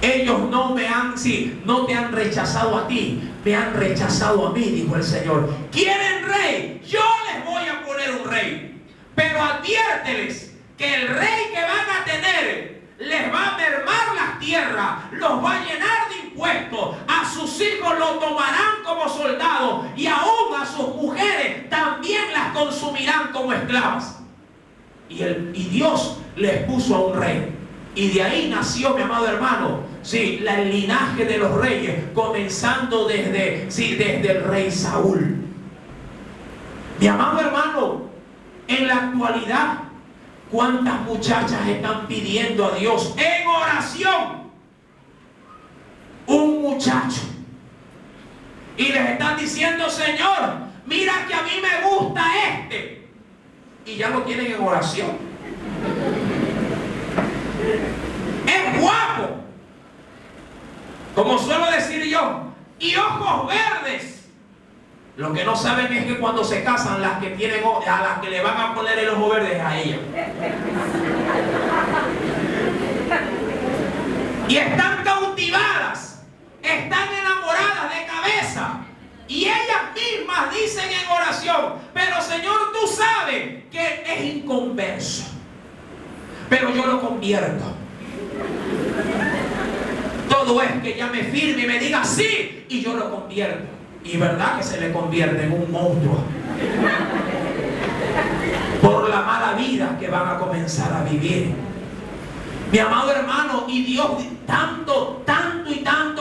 ellos no te han rechazado a ti, me han rechazado a mí, dijo el Señor. ¿Quieren rey? Yo les voy a poner un rey, pero adviérteles que el rey que van a tener les va a mermar las tierras, los va a llenar de impuestos, a sus hijos los tomarán como soldados y aún a sus mujeres también las consumirán como esclavas. Y Dios les puso a un rey. Y de ahí nació, mi amado hermano, el linaje de los reyes, comenzando desde el rey Saúl. Mi amado hermano, en la actualidad, ¿cuántas muchachas están pidiendo a Dios en oración un muchacho? Y les están diciendo: Señor, mira que a mí me gusta este. Y ya lo tienen en oración. Es guapo, como suelo decir yo, y ojos verdes. Lo que no saben es que cuando se casan, las que tienen, a las que le van a poner el ojo verde es a ella. Y están cautivadas, están enamoradas de cabeza. Y ellas mismas dicen en oración: pero Señor, tú sabes que es inconverso, pero yo lo convierto. Todo es que ella me firme y me diga sí, y yo lo convierto. Y verdad que se le convierte en un monstruo por la mala vida que van a comenzar a vivir. Mi amado hermano, y Dios tanto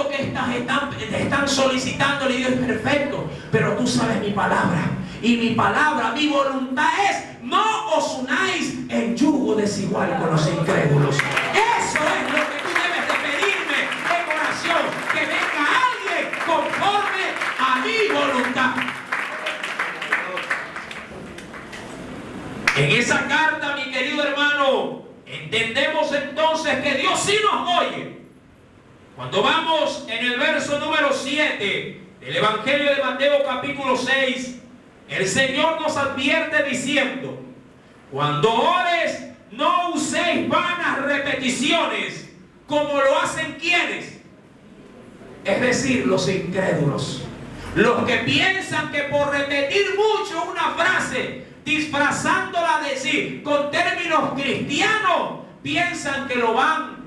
que están solicitándole, y Dios es perfecto, pero tú sabes mi palabra, y mi palabra, mi voluntad es: no os unáis en yugo desigual con los incrédulos. Eso es lo que tú debes de pedirme en oración, que venga alguien conforme a mi voluntad. En esa carta, mi querido hermano, entendemos entonces que Dios sí nos oye Cuando vamos en el verso número 7 del Evangelio de Mateo capítulo 6, el Señor nos advierte diciendo: cuando ores, no uséis vanas repeticiones, como lo hacen quienes, es decir, los incrédulos, los que piensan que por repetir mucho una frase, disfrazándola de sí con términos cristianos, piensan que lo van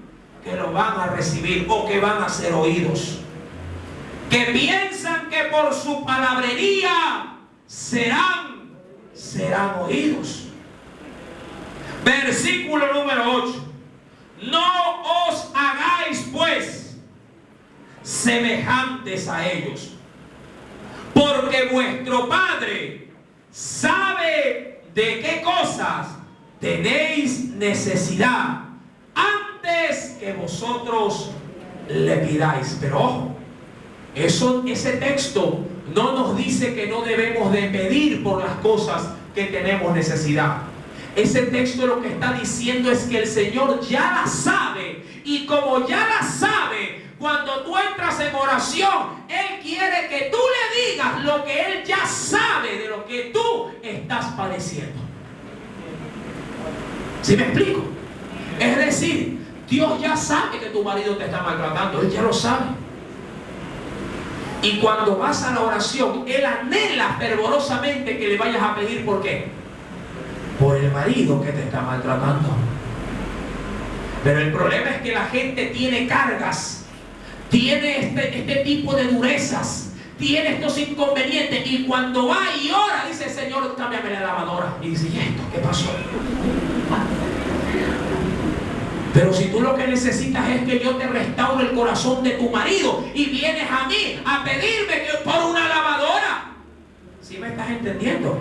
a recibir o que van a ser oídos, que piensan que por su palabrería serán oídos. Versículo número 8: no os hagáis pues semejantes a ellos, porque vuestro Padre sabe de qué cosas tenéis necesidad antes que vosotros le pidáis. Pero ojo, ese texto no nos dice que no debemos de pedir por las cosas que tenemos necesidad. Ese texto lo que está diciendo es que el Señor ya la sabe, y como ya la sabe, cuando tú entras en oración, Él quiere que tú le digas lo que Él ya sabe de lo que tú estás padeciendo. ¿Sí me explico? Es decir, Dios ya sabe que tu marido te está maltratando, Él ya lo sabe. Y cuando vas a la oración, Él anhela fervorosamente que le vayas a pedir. ¿Por qué? Por el marido que te está maltratando. Pero el problema es que la gente tiene cargas, tiene este tipo de durezas, tiene estos inconvenientes, y cuando va y ora, dice: Señor, cámbiame la lavadora. Y dice: ¿y esto qué pasó? Pero si tú lo que necesitas es que yo te restaure el corazón de tu marido, y vienes a mí a pedirme que por una lavadora, ¿sí me estás entendiendo?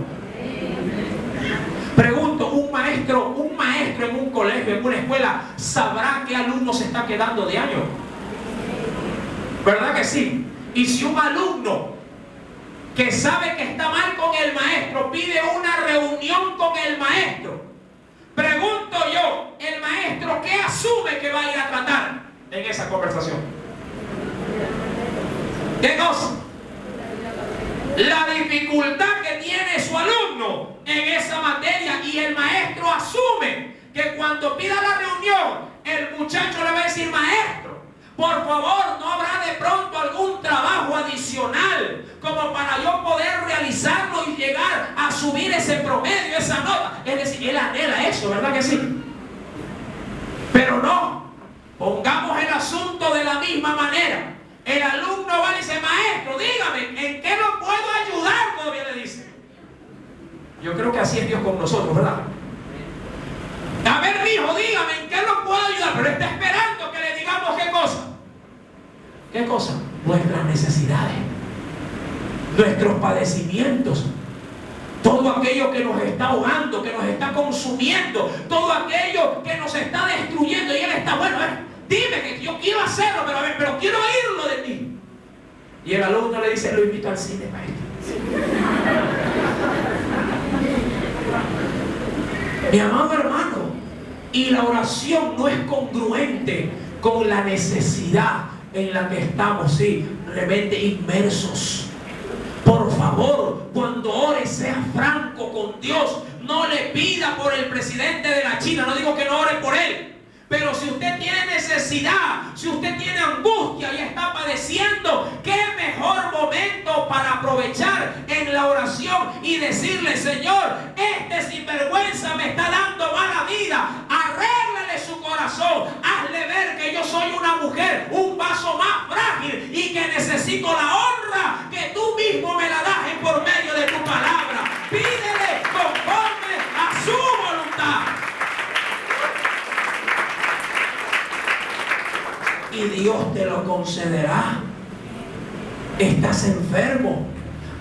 Pregunto, un maestro en un colegio, en una escuela, ¿sabrá qué alumno se está quedando de año? ¿Verdad que sí? Y si un alumno que sabe que está mal con el maestro pide una reunión con el maestro, pregunto yo, ¿el maestro qué asume que va a ir a tratar en esa conversación? ¿Qué cosa? La dificultad que tiene su alumno en esa materia, y el maestro asume que cuando pida la reunión, el muchacho le va a decir: maestro, por favor, ¿no habrá de pronto algún trabajo adicional como para yo poder realizarlo y llegar a subir ese promedio, esa nota? Es decir, él anhela eso, ¿verdad que sí? Pero no, pongamos el asunto de la misma manera. El alumno va y dice: maestro, dígame, ¿en qué lo puedo ayudar? Todavía le dice. Yo creo que así es Dios con nosotros, ¿verdad? A ver, hijo, dígame, ¿en qué lo puedo ayudar? Pero está esperando que le digamos qué cosa. ¿Qué cosa? Nuestras necesidades, nuestros padecimientos, todo aquello que nos está ahogando, que nos está consumiendo, todo aquello que nos está destruyendo. Y él está: bueno, dime, que yo quiero hacerlo, pero quiero oírlo de ti. Y el alumno le dice: lo invito al cine, maestro. Mi amado hermano, y la oración no es congruente con la necesidad en la que estamos, sí, realmente inmersos. Por favor, cuando ore, sea franco con Dios. No le pida por el presidente de la China. No digo que no ore por él. Pero si usted tiene necesidad, si usted tiene angustia y está padeciendo, qué mejor momento para aprovechar en la oración y decirle: Señor, este sinvergüenza me está dando mala vida. Arréglale su corazón. Hazle ver que yo soy una mujer, un vaso más frágil, y que necesito la honra que tú mismo me la das por medio de tu palabra. Pídele conforme a su voluntad. Y Dios te lo concederá. Estás enfermo.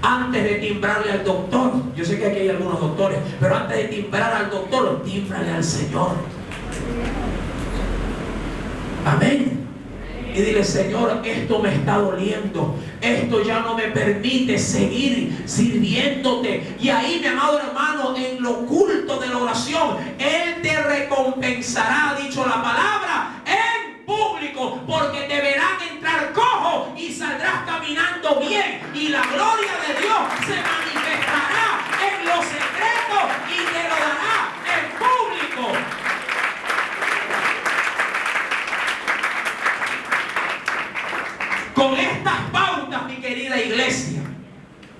Antes de timbrarle al doctor, yo sé que aquí hay algunos doctores, pero antes de timbrar al doctor, tímbrale al Señor. Amén. Y dile: Señor, esto me está doliendo, esto ya no me permite seguir sirviéndote. Y ahí, mi amado hermano, en lo oculto de la oración, Él te recompensará, ha dicho la palabra, en público, porque te verán y la gloria de Dios se manifestará en lo secreto y te lo dará en público. Con estas pautas, mi querida iglesia,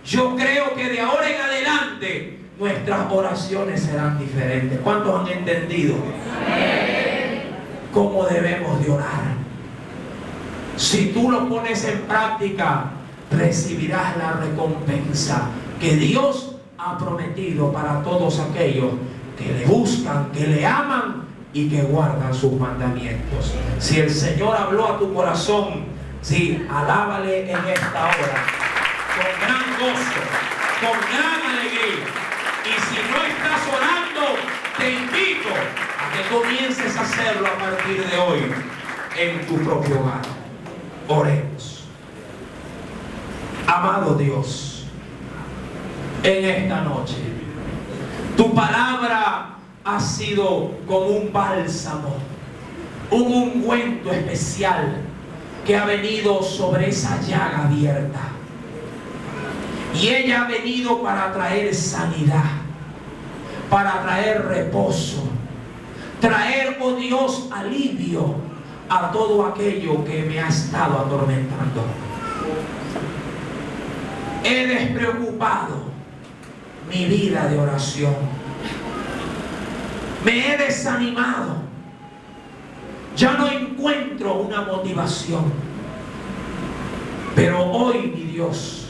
yo creo que de ahora en adelante nuestras oraciones serán diferentes. ¿Cuántos han entendido cómo debemos de orar? Si tú lo pones en práctica, recibirás la recompensa que Dios ha prometido para todos aquellos que le buscan, que le aman y que guardan sus mandamientos. Si el Señor habló a tu corazón, sí, alábale en esta hora con gran gozo, con gran alegría. Y si no estás orando, te invito a que comiences a hacerlo a partir de hoy en tu propio hogar. Oremos. Amado Dios, en esta noche, tu palabra ha sido como un bálsamo, un ungüento especial que ha venido sobre esa llaga abierta. Y ella ha venido para traer sanidad, para traer reposo, traer, oh Dios, alivio a todo aquello que me ha estado atormentando. He despreocupado mi vida de oración. Me he desanimado. Ya no encuentro una motivación. Pero hoy, mi Dios,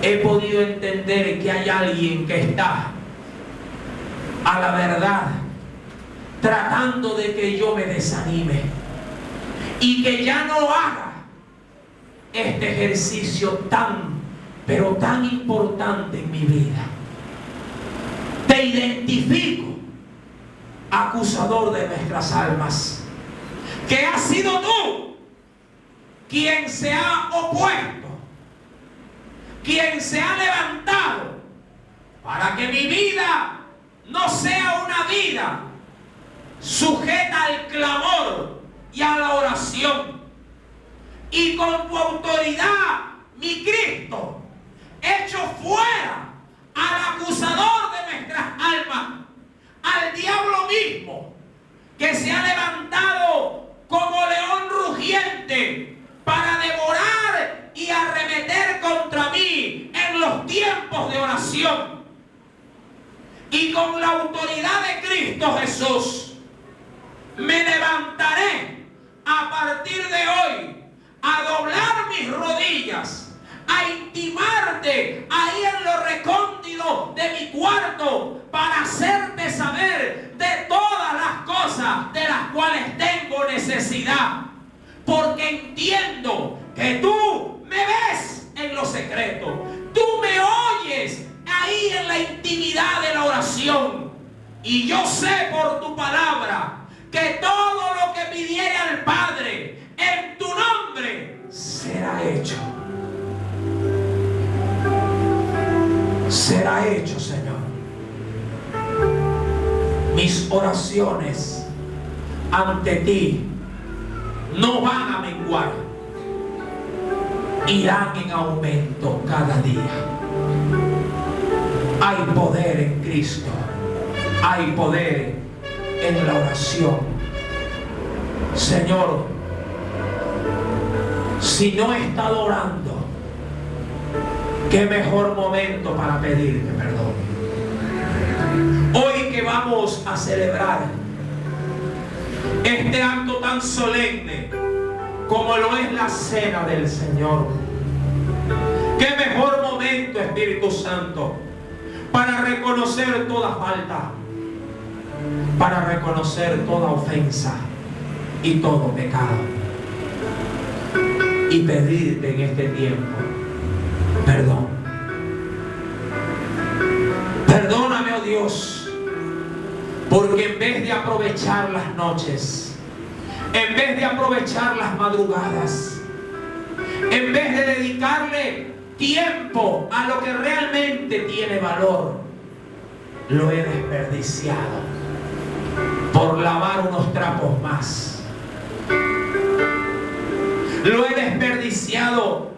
he podido entender que hay alguien que está a la verdad, tratando de que yo me desanime y que ya no haga este ejercicio tan, pero tan importante en mi vida. Te identifico, acusador de nuestras almas, que has sido tú quien se ha opuesto, quien se ha levantado para que mi vida no sea una vida sujeta al clamor y a la oración. Y con tu autoridad, mi Cristo, echo fuera al acusador de nuestras almas, al diablo mismo, que se ha levantado como león rugiente para devorar y arremeter contra mí en los tiempos de oración. Y con la autoridad de Cristo Jesús, me levantaré a partir de hoy a doblar mis rodillas, a intimarte ahí en lo recóndito de mi cuarto para hacerte saber de todas las cosas de las cuales tengo necesidad. Porque entiendo que tú me ves en lo secreto, tú me oyes ahí en la intimidad de la oración. Y yo sé por tu palabra que todo lo que pidiere al Padre en tu nombre será hecho. Será hecho, Señor. Mis oraciones ante ti no van a menguar, irán en aumento cada día. Hay poder en Cristo, hay poder en la oración. Señor, si no he estado orando, qué mejor momento para pedirte perdón. Hoy que vamos a celebrar este acto tan solemne como lo es la cena del Señor, qué mejor momento, Espíritu Santo, para reconocer toda falta, para reconocer toda ofensa y todo pecado, y pedirte en este tiempo perdón. Perdóname, oh Dios, porque en vez de aprovechar las noches, en vez de aprovechar las madrugadas, en vez de dedicarle tiempo a lo que realmente tiene valor, lo he desperdiciado por lavar unos trapos más. Lo he desperdiciado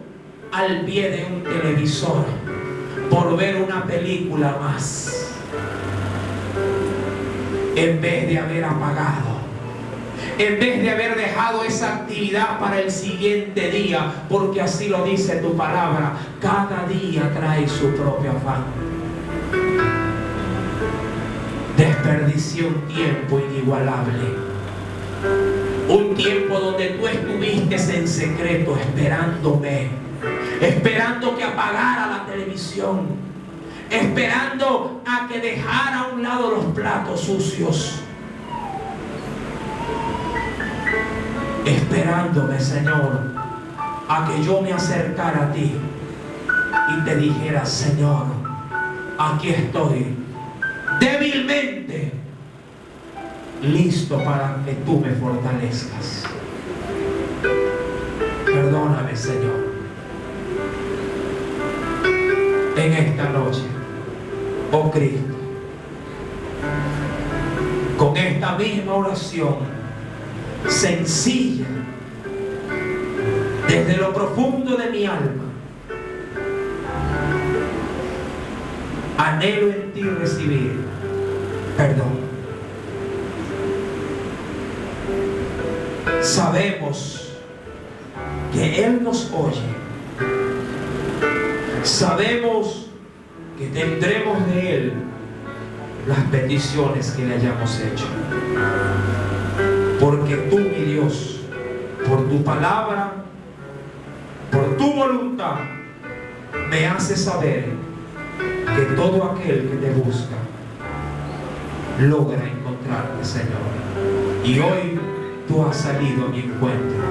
al pie de un televisor por ver una película más, en vez de haber apagado, en vez de haber dejado esa actividad para el siguiente día, porque así lo dice tu palabra, cada día trae su propio afán. Desperdicié un tiempo inigualable, un tiempo donde tú estuviste en secreto esperándome, esperando que apagara la televisión, esperando a que dejara a un lado los platos sucios, esperándome, Señor, a que yo me acercara a ti y te dijera: Señor, aquí estoy, débilmente, listo para que tú me fortalezcas. Perdóname, Señor. En esta noche, oh Cristo, con esta misma oración sencilla, desde lo profundo de mi alma, anhelo en ti recibir perdón. Sabemos que Él nos oye. Sabemos que tendremos de Él las peticiones que le hayamos hecho. Porque tú, mi Dios, por tu palabra, por tu voluntad, me haces saber que todo aquel que te busca logra encontrarte, Señor. Y hoy tú has salido a mi encuentro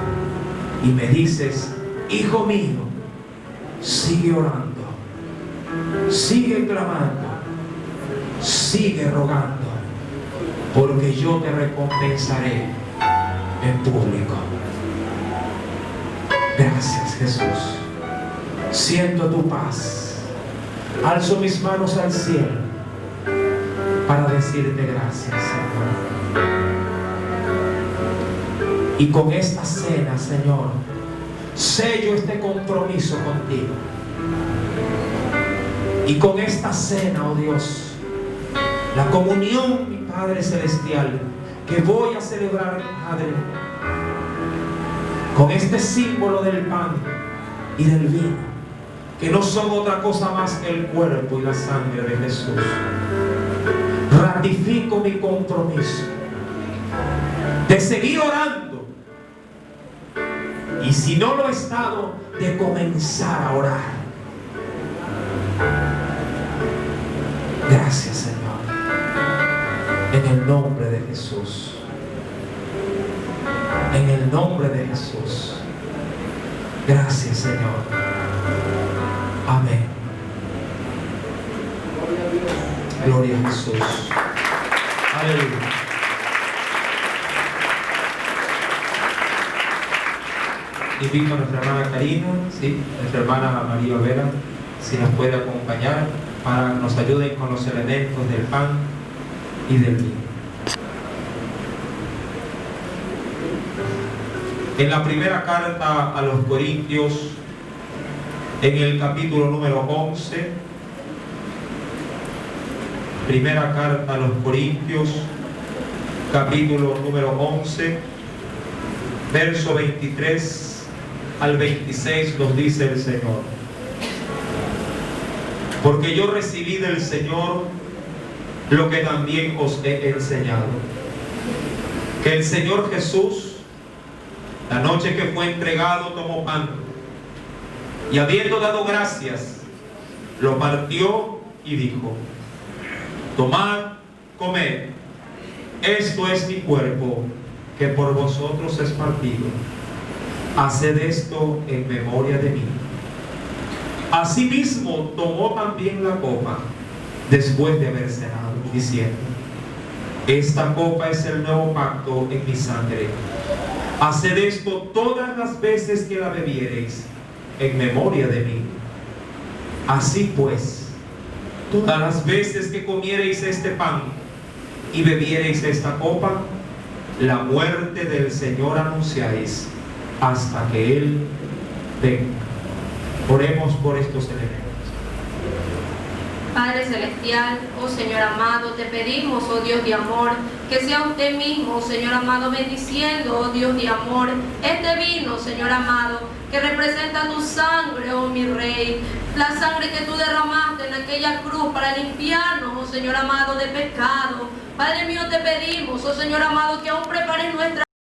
y me dices: hijo mío, sigue orando, sigue clamando, sigue rogando, porque yo te recompensaré en público. Gracias, Jesús. Siento tu paz. Alzo mis manos al cielo para decirte gracias, Señor. Y con esta cena, Señor, sello este compromiso contigo. Y con esta cena, oh Dios, la comunión, mi Padre Celestial, que voy a celebrar, Padre, con este símbolo del pan y del vino, que no son otra cosa más que el cuerpo y la sangre de Jesús, ratifico mi compromiso de seguir orando. Y si no lo he estado, de comenzar a orar. Gracias, Señor. En el nombre de Jesús. En el nombre de Jesús. Gracias, Señor. Amén. Gloria a Jesús. Aleluya. Invito a nuestra hermana Karina, ¿sí? Nuestra hermana María Vera, si nos puede acompañar para que nos ayuden con los elementos del pan y del vino. En la primera carta a los Corintios, en el capítulo número 11, primera carta a los Corintios, capítulo número 11, verso 23 al 26 nos dice el Señor: porque yo recibí del Señor lo que también os he enseñado, que el Señor Jesús, la noche que fue entregado, tomó pan, y habiendo dado gracias, lo partió y dijo: tomad, comed, esto es mi cuerpo, que por vosotros es partido. Haced esto en memoria de mí. Asimismo tomó también la copa después de haber cenado, diciendo: esta copa es el nuevo pacto en mi sangre. Haced esto todas las veces que la bebiereis en memoria de mí. Así pues, todas las veces que comiereis este pan y bebiereis esta copa, la muerte del Señor anunciáis hasta que Él venga. Oremos por estos elementos. Padre Celestial, oh Señor amado, te pedimos, oh Dios de amor, que sea usted mismo, oh Señor amado, bendiciendo, oh Dios de amor, este vino, Señor amado, que representa tu sangre, oh mi Rey, la sangre que tú derramaste en aquella cruz para limpiarnos, oh Señor amado, de pecado. Padre mío, te pedimos, oh Señor amado, que aún prepares nuestra